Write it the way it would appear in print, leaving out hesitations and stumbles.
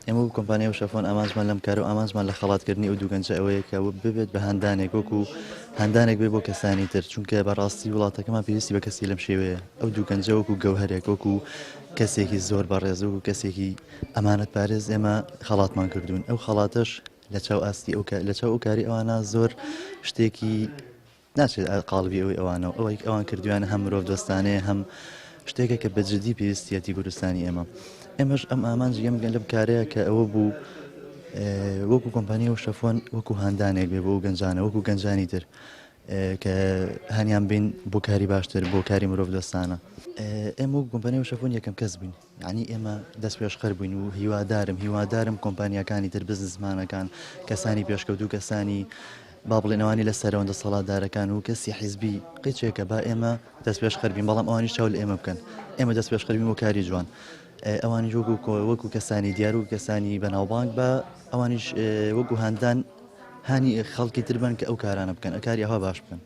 ئێمە و کۆمپانیا و شەفۆن ئامانجمان لەم کار و ئامانجمان لە خەڵاتکردنی ئەو دووگەنجە ئەوەیە کە ببێت بە هەندانێک وەکو هەندانێک بێ بۆ کەسانی تر چونکە بەڕاستی وڵاتەکەمان پێویستی بە کەسی لەم شێوەیە ئەو دووگەنجە وەکو گەوهرێک وەکو کەسێکی زۆر بەڕێز و کەسێکی ئەمانەت پارێز ئێمە خەڵاتمان کردوون ئەو خەڵاتەش لە چاو ئاستی لە چاو ئەو کاری ئەوانە زۆر شتێکی ناچێت قاڵبی ئەوەی ئەوانە ئەوەی ئەوان کردویانە هەم مرۆڤ دۆستانەیە هەم شتێکە کە بەجددی پێویستیەتی کوردستانی ئێمە ئێمەش ئەم ئامانج ئەمگەن لەم کارەیە کە ئەوە بوو وەکو کۆمپانیا و شەفۆن وەکو هاندانێک بێ بۆ گەنجانە وەکو گەنجانی تر کە هەنیان بین بۆ کاری باشتر بۆ کاری مرۆڤ دۆستانە ئێمە و کۆمپانیا و شەفۆن یەکەم کەس بووین یعنی ئێمە دەست پێشخەر بووین و هیوادارم کۆمپانیەکانی تر بزنسمانەکان کەسانی پێشکەوت و کەسانی با بڵێنەوانی لە سەرەوەندە سەڵاتدارەکان و کەسی حیزبی قیچێکە با ئێمە دەست پێشخەر بین بەڵام ئەوانی چاو لە ئێمە بکەن ئێمە دەست پێشخەر بین بۆ کاری جوان ئەوانیش وەکو کەسانی دیار و کەسانی بەناوبانگ بە ئەوانیش وەکو هەندان هانی خەڵکی تر بن کە ئەو کارانە بکەن ئەکاری ئەوە باش بکەن.